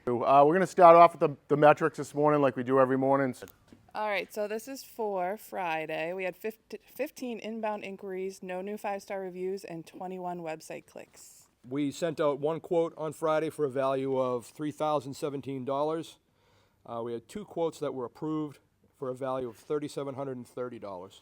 We're going to start off with the metrics this morning like we do every morning. All right, so this is for Friday. We had 15 inbound inquiries, no new 5-star reviews, and 21 website clicks. We sent out one quote on Friday for a value of $3,017. We had 2 quotes that were approved for a value of $3,730.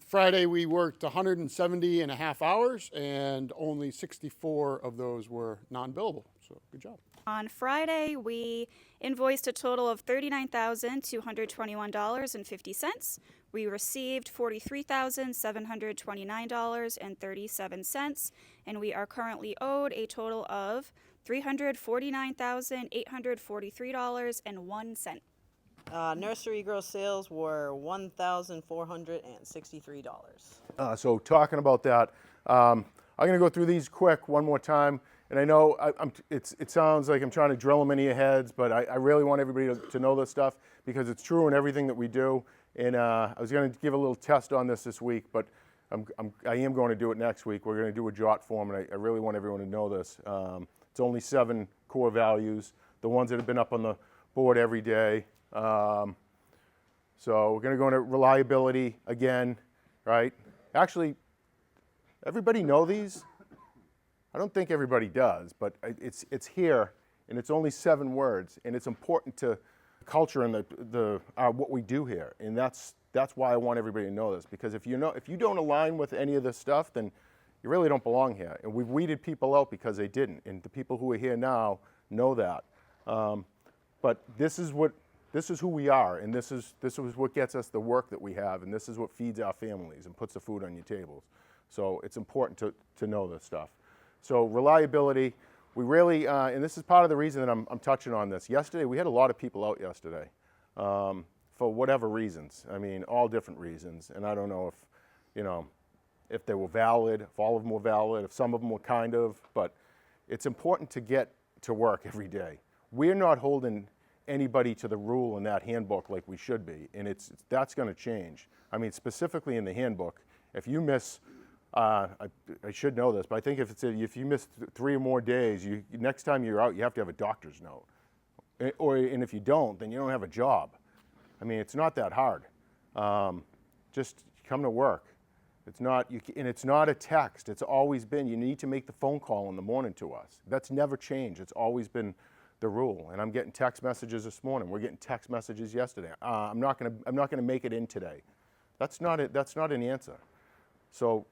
Friday, we worked 170 and a half hours, and only 64 of those were non-billable, so good job. On Friday, we invoiced a total of $39,221.50. We received $43,729.37, and we are currently owed a total of $349,843.01. Nursery gross sales were $1,463. So talking about that, I'm going to go through these quick one more time. And I know it sounds like I'm trying to drill them into your heads, but I really want everybody to know this stuff because it's true in everything that we do. And I was going to give a little test on this week, but I am going to do it next week. We're going to do a jot form, and I really want everyone to know this. It's only 7 core values, the ones that have been up on the board every day. So we're going to go into reliability again, right? Actually, everybody know these? I don't think everybody does, but it's here, and it's only 7 words, and it's important to culture and what we do here, and that's why I want everybody to know this, because if you don't align with any of this stuff, then you really don't belong here. And we've weeded people out because they didn't, and the people who are here now know that. But this is who we are, and this is what gets us the work that we have, and this is what feeds our families and puts the food on your tables. So it's important to know this stuff. So reliability, we really, and this is part of the reason that I'm touching on this. Yesterday, we had a lot of people out yesterday for whatever reasons. I mean, all different reasons. And I don't know if they were valid, if all of them were valid, if some of them were kind of, but it's important to get to work every day. We're not holding anybody to the rule in that handbook like we should be, and that's going to change. I mean, specifically in the handbook, if you miss, I should know this, but I think if you miss 3 or more days, next time you're out, you have to have a doctor's note. And if you don't, then you don't have a job. I mean, it's not that hard. Just come to work. It's not a text. It's always been, you need to make the phone call in the morning to us. That's never changed. It's always been the rule. And I'm getting text messages this morning. We're getting text messages yesterday. I'm not gonna make it in today. That's not an answer. So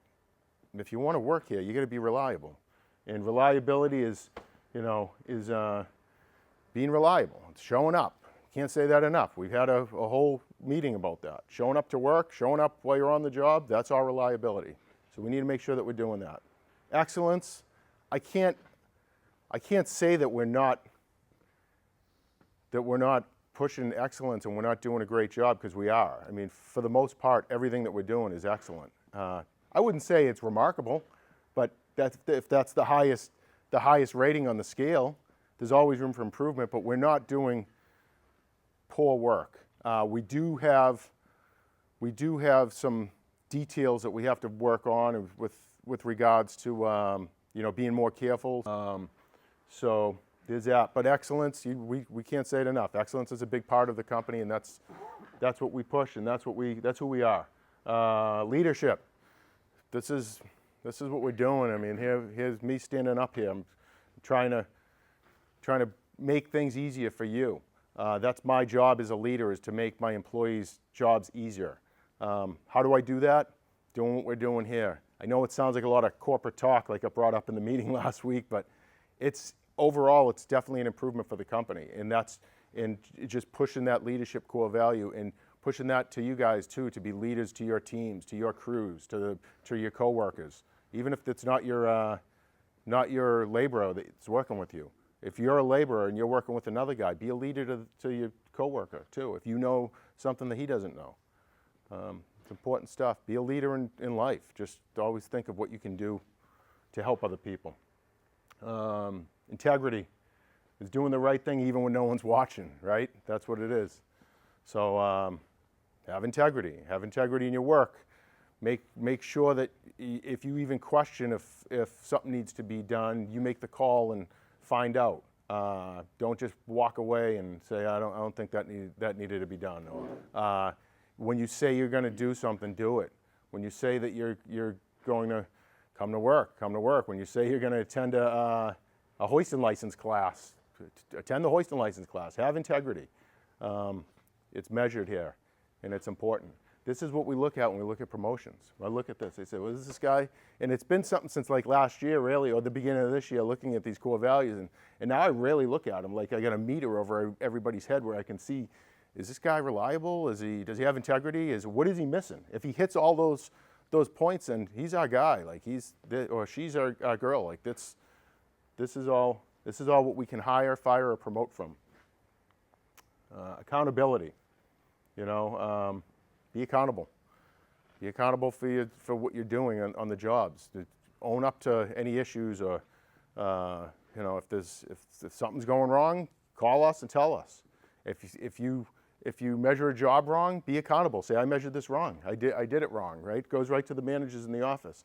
if you want to work here, you got to be reliable, and reliability is being reliable. It's showing up. Can't say that enough. We've had a whole meeting about that. Showing up to work, showing up while you're on the job. That's our reliability. So we need to make sure that we're doing that. Excellence. I can't say that we're not pushing excellence and we're not doing a great job, because we are. I mean, for the most part, everything that we're doing is excellent. I wouldn't say it's remarkable, but if that's the highest rating on the scale, there's always room for improvement, but we're not doing poor work. We do have some details that we have to work on with regards to being more careful. So there's that. But excellence, we can't say it enough. Excellence is a big part of the company, and that's what we push, and that's who we are. Leadership. This is what we're doing. I mean, here's me standing up here. I'm trying to make things easier for you. That's my job as a leader, is to make my employees' jobs easier. How do I do that? Doing what we're doing here. I know it sounds like a lot of corporate talk, like I brought up in the meeting last week, but overall, it's definitely an improvement for the company, and just pushing that leadership core value and pushing that to you guys too, to be leaders to your teams, to your crews, to your coworkers, even if it's not your laborer that's working with you. If you're a laborer and you're working with another guy, be a leader to your coworker too. If you know something that he doesn't know, it's important stuff. Be a leader in life. Just always think of what you can do to help other people. Integrity is doing the right thing even when no one's watching, right? That's what it is. So have integrity. Have integrity in your work. Make sure that if you even question if something needs to be done, you make the call and find out. Don't just walk away and say, I don't think that needed to be done. Or, when you say you're going to do something, do it. When you say that you're going to come to work, come to work. When you say you're going to attend a hoisting license class, attend the hoisting license class. Have integrity. It's measured here, and it's important. This is what we look at when we look at promotions. I look at this. They say, well, is this guy? And it's been something since like last year, really, or the beginning of this year, looking at these core values. And now I really look at them like I got a meter over everybody's head where I can see, is this guy reliable? Does he have integrity? What is he missing? If he hits all those points, then he's our guy. Like or she's our girl. Like this is all what we can hire, fire, or promote from. Accountability. Be accountable. Be accountable for what you're doing on the jobs. Own up to any issues, or if something's going wrong, call us and tell us. If you measure a job wrong, be accountable. Say, I measured this wrong. I did it wrong. Right? Goes right to the managers in the office.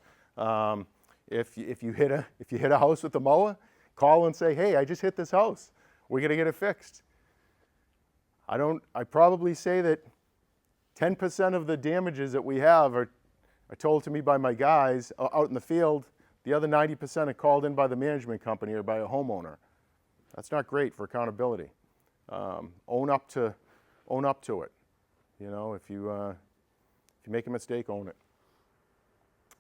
If you hit a house with the mower, call and say, hey, I just hit this house. We're gonna get it fixed. I probably say that 10% of the damages that we have are told to me by my guys out in the field. The other 90% are called in by the management company or by a homeowner. That's not great for accountability. Own up to it. If you make a mistake, own it.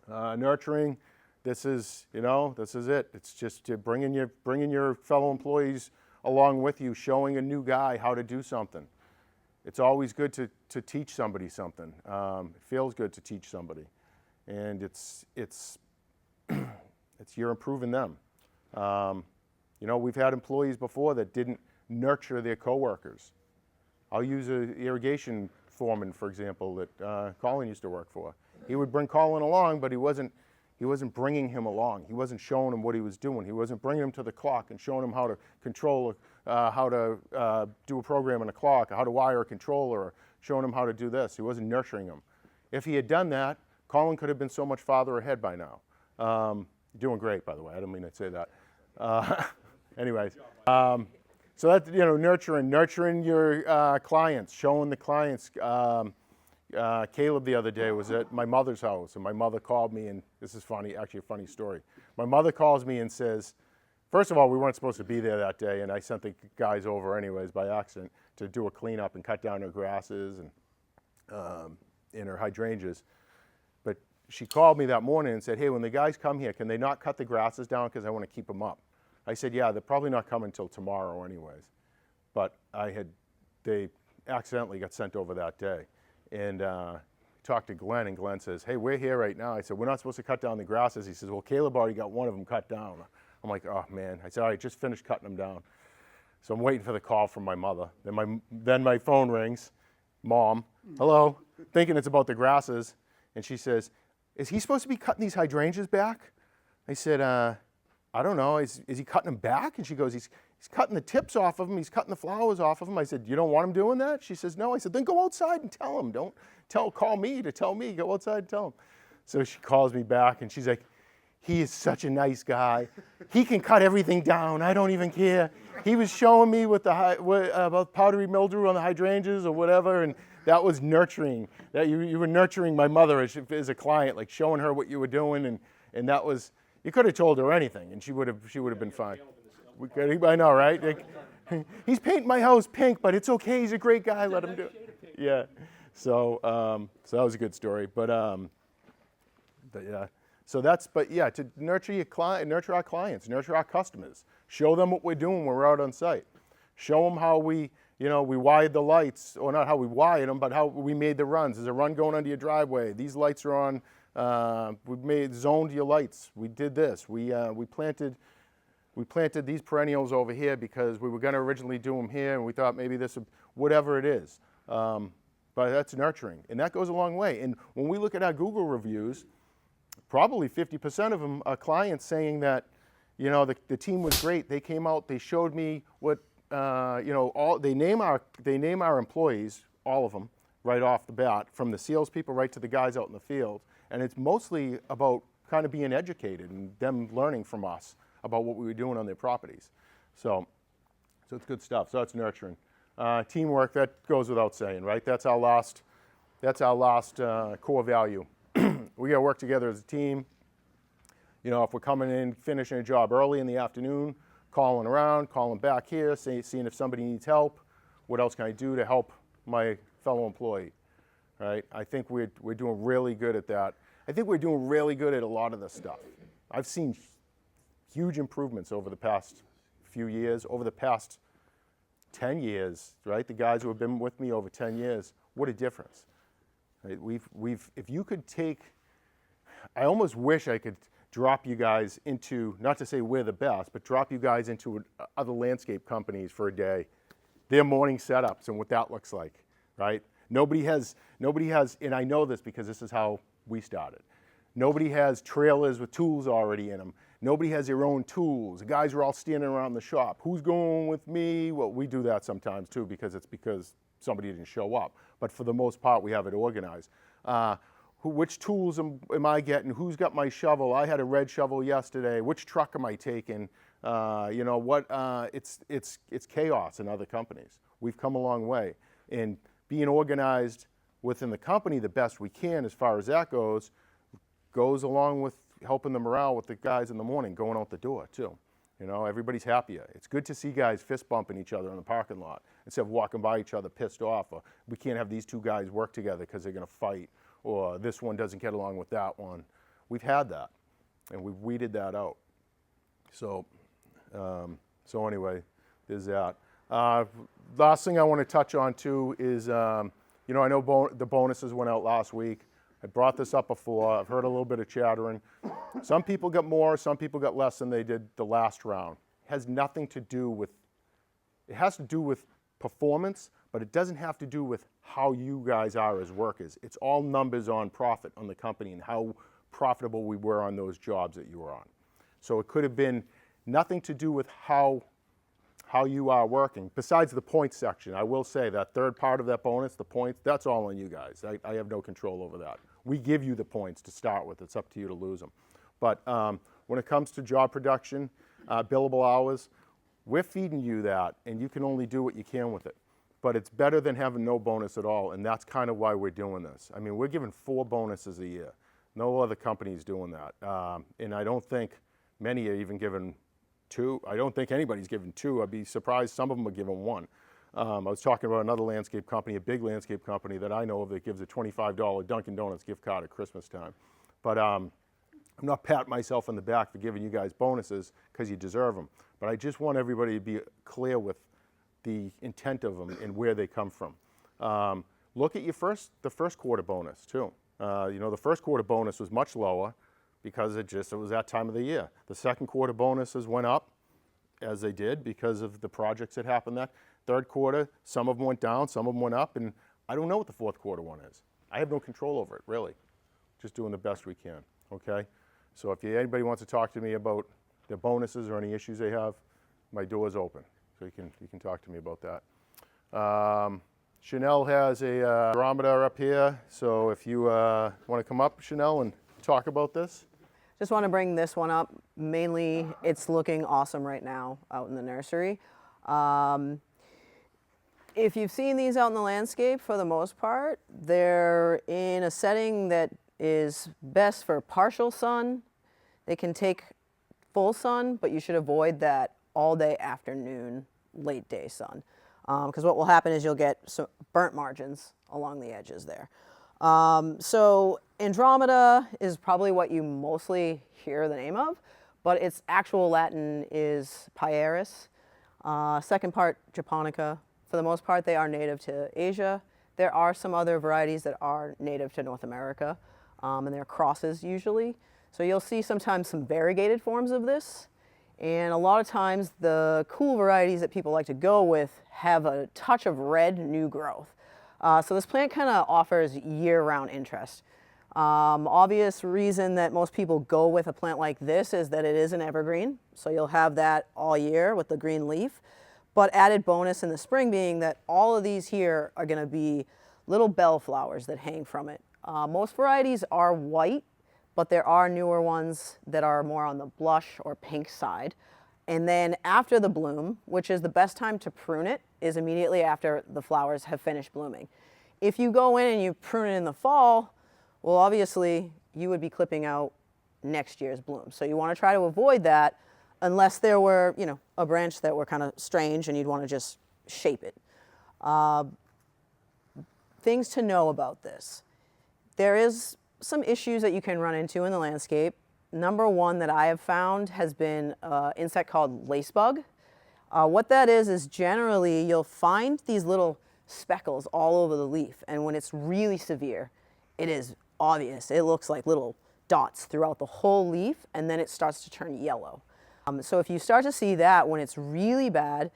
Nurturing. This is it. It's just to bringing your fellow employees along with you, showing a new guy how to do something. It's always good to teach somebody something. It feels good to teach somebody, and it's you're improving them. We've had employees before that didn't nurture their coworkers. I'll use an irrigation foreman, for example, that Colin used to work for. He would bring Colin along, but he wasn't bringing him along. He wasn't showing him what he was doing. He wasn't bringing him to the clock and showing him how to control, how to do a program on a clock, how to wire a controller, or showing him how to do this. He wasn't nurturing him. If he had done that, Colin could have been so much farther ahead by now. You're doing great, by the way. I didn't mean to say that. Anyways, so that's nurturing your clients, showing the clients. Caleb the other day was at my mother's house, and my mother called me, and this is funny, actually a funny story. My mother calls me and says, first of all, we weren't supposed to be there that day, and I sent the guys over anyways by accident to do a cleanup and cut down her grasses and her hydrangeas. But she called me that morning and said, hey, when the guys come here, can they not cut the grasses down because I want to keep them up? I said, yeah, they're probably not coming until tomorrow anyways. But they accidentally got sent over that day. And talked to Glenn, and Glenn says, hey, we're here right now. I said, we're not supposed to cut down the grasses. He says, well, Caleb already got one of them cut down. I'm like, oh, man. I said, all right, just finished cutting them down. So I'm waiting for the call from my mother. Then my phone rings. Mom, hello, thinking it's about the grasses. And she says, is he supposed to be cutting these hydrangeas back? I said, I don't know. Is he cutting them back? And she goes, he's cutting the tips off of them. He's cutting the flowers off of them. I said, you don't want him doing that? She says, no. I said, then go outside and tell him. Don't call me to tell me. Go outside and tell him. So she calls me back, and she's like, he is such a nice guy. He can cut everything down. I don't even care. He was showing me about powdery mildew on the hydrangeas or whatever, and that was nurturing. That you were nurturing my mother as a client, like showing her what you were doing, and that was, you could have told her anything, and she would have been fine. I know, right? Like, he's painting my house pink, but it's okay. He's a great guy. Let him do it. Yeah. So that was a good story. But yeah. So to nurture your client, nurture our clients, nurture our customers. Show them what we're doing when we're out on site. Show them how we wired the lights, or not how we wired them, but how we made the runs. There's a run going under your driveway. These lights are on. We zoned your lights. We did this. We planted these perennials over here because we were going to originally do them here, and we thought maybe this would, whatever it is. But that's nurturing, and that goes a long way. And when we look at our Google reviews, probably 50% of them are clients saying that, the team was great. They came out, they showed me what, they name our employees, all of them, right off the bat, from the salespeople right to the guys out in the field. And it's mostly about kind of being educated and them learning from us about what we were doing on their properties. So So it's good stuff. So that's nurturing. Teamwork, that goes without saying, right? That's our last core value. We got to work together as a team. You know, if we're coming in, finishing a job early in the afternoon, calling around, calling back here, seeing if somebody needs help, what else can I do to help my fellow employee, right? I think we're doing really good at that. I think we're doing really good at a lot of this stuff. I've seen huge improvements over the past few years, over the past 10 years, right? The guys who have been with me over 10 years, what a difference. Right? If you could take, I almost wish I could drop you guys into, not to say we're the best, but drop you guys into other landscape companies for a day, their morning setups and what that looks like, right? Nobody has, and I know this because this is how we started. Nobody has trailers with tools already in them. Nobody has their own tools. The guys are all standing around the shop. Who's going with me? Well, we do that sometimes too because somebody didn't show up. But for the most part, we have it organized. Which tools am I getting? Who's got my shovel? I had a red shovel yesterday. Which truck am I taking? You know what? It's chaos in other companies. We've come a long way, and being organized within the company the best we can, as far as that goes along with helping the morale with the guys in the morning going out the door too. You know, everybody's happier. It's good to see guys fist bumping each other in the parking lot instead of walking by each other pissed off, or we can't have these two guys work together because they're going to fight, or this one doesn't get along with that one. We've had that, and we've weeded that out. So anyway, there's that. Last thing I want to touch on too is, you know, I know the bonuses went out last week. I brought this up before. I've heard a little bit of chattering. Some people got more, some people got less than they did the last round. It has nothing to do with, it has to do with performance, but it doesn't have to do with how you guys are as workers. It's all numbers on profit on the company and how profitable we were on those jobs that you were on. So it could have been nothing to do with how you are working, besides the points section. I will say that third part of that bonus, the points, that's all on you guys. I have no control over that. We give you the points to start with. It's up to you to lose them. But when it comes to job production, billable hours, we're feeding you that, and you can only do what you can with it. But it's better than having no bonus at all, and that's kind of why we're doing this. I mean, we're giving 4 bonuses a year. No other company's doing that. And I don't think many are even giving 2. I don't think anybody's given 2. I'd be surprised some of them are giving 1. I was talking about another landscape company, a big landscape company that I know of that gives a $25 Dunkin' Donuts gift card at Christmas time. But I'm not patting myself on the back for giving you guys bonuses because you deserve them. But I just want everybody to be clear with the intent of them and where they come from. Look at the first quarter bonus too. You know, the first quarter bonus was much lower because it was that time of the year. The second quarter bonuses went up as they did because of the projects that happened that. Third quarter, some of them went down, some of them went up, and I don't know what the fourth quarter one is. I have no control over it, really. Just doing the best we can, okay? So if anybody wants to talk to me about their bonuses or any issues they have, my door's open. So you can talk to me about that. Chanel has a barometer up here, so if you want to come up, Chanel, and talk about this. Just want to bring this one up. Mainly, it's looking awesome right now out in the nursery. If you've seen these out in the landscape, for the most part, they're in a setting that is best for partial sun. They can take full sun, but you should avoid that all day afternoon, late day sun. Because what will happen is you'll get some burnt margins along the edges there. So Andromeda is probably what you mostly hear the name of, but its actual Latin is Pieris. Second part, Japonica. For the most part, they are native to Asia. There are some other varieties that are native to North America, and they're crosses usually. So you'll see sometimes some variegated forms of this. And a lot of times the cool varieties that people like to go with have a touch of red new growth. So this plant kind of offers year-round interest. Obvious reason that most people go with a plant like this is that it is an evergreen. So you'll have that all year with the green leaf. But added bonus in the spring being that all of these here are going to be little bell flowers that hang from it. Most varieties are white, but there are newer ones that are more on the blush or pink side. And then after the bloom, which is the best time to prune it, is immediately after the flowers have finished blooming. If you go in and you prune it in the fall, well, obviously you would be clipping out next year's bloom. So you want to try to avoid that unless there were, you know, a branch that were kind of strange and you'd want to just shape it. Things to know about this. There is some issues that you can run into in the landscape. Number one that I have found has been an insect called lacebug. What that is generally you'll find these little speckles all over the leaf, and when it's really severe, it is obvious. It looks like little dots throughout the whole leaf, and then it starts to turn yellow. So if you start to see that when it's really bad,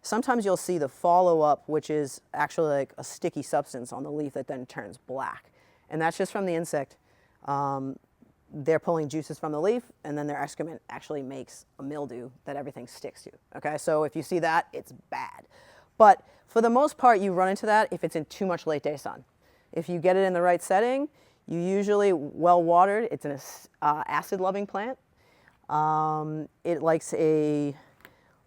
sometimes you'll see the follow-up, which is actually like a sticky substance on the leaf that then turns black. And that's just from the insect. They're pulling juices from the leaf, and then their excrement actually makes a mildew that everything sticks to. Okay, so if you see that, it's bad. But for the most part, you run into that if it's in too much late day sun. If you get it in the right setting, you usually well watered. It's an acid-loving plant. It likes a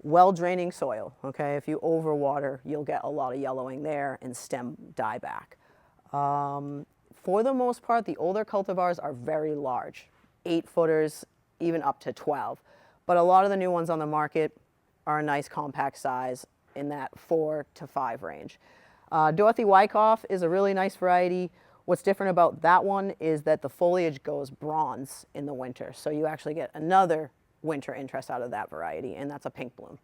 well-draining soil. Okay, if you overwater, you'll get a lot of yellowing there and stem dieback. For the most part, the older cultivars are very large, 8-footers, even up to 12. But a lot of the new ones on the market are a nice compact size in that 4 to 5 range. Dorothy Wyckoff is a really nice variety. What's different about that one is that the foliage goes bronze in the winter, so you actually get another winter interest out of that variety, and that's a pink bloom.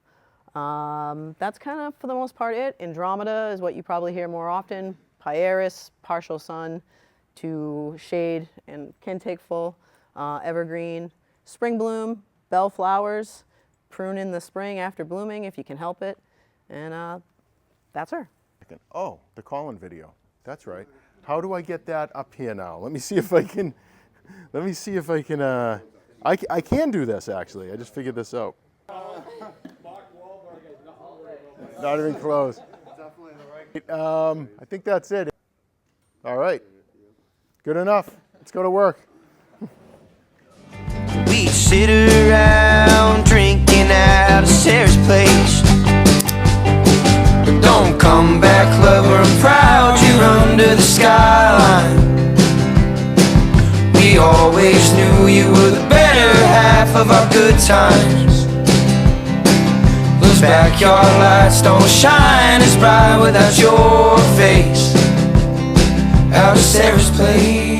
That's kind of, for the most part, it. Andromeda is what you probably hear more often. Pieris, partial sun to shade and can take full. Evergreen, spring bloom, bellflowers, prune in the spring after blooming if you can help it, and that's her. Oh, the call-in video. That's right. How do I get that up here now? Let me see if I can. Let me see if I can. I can do this actually. I just figured this out. Not even close. I think that's it. All right. Good enough. Let's go to work. We sit around drinking at Sarah's place. Don't come back, lover, I'm proud you're under the skyline. We always knew you were the better half of our good times. Those backyard lights don't shine as bright without your face. Out of Sarah's place.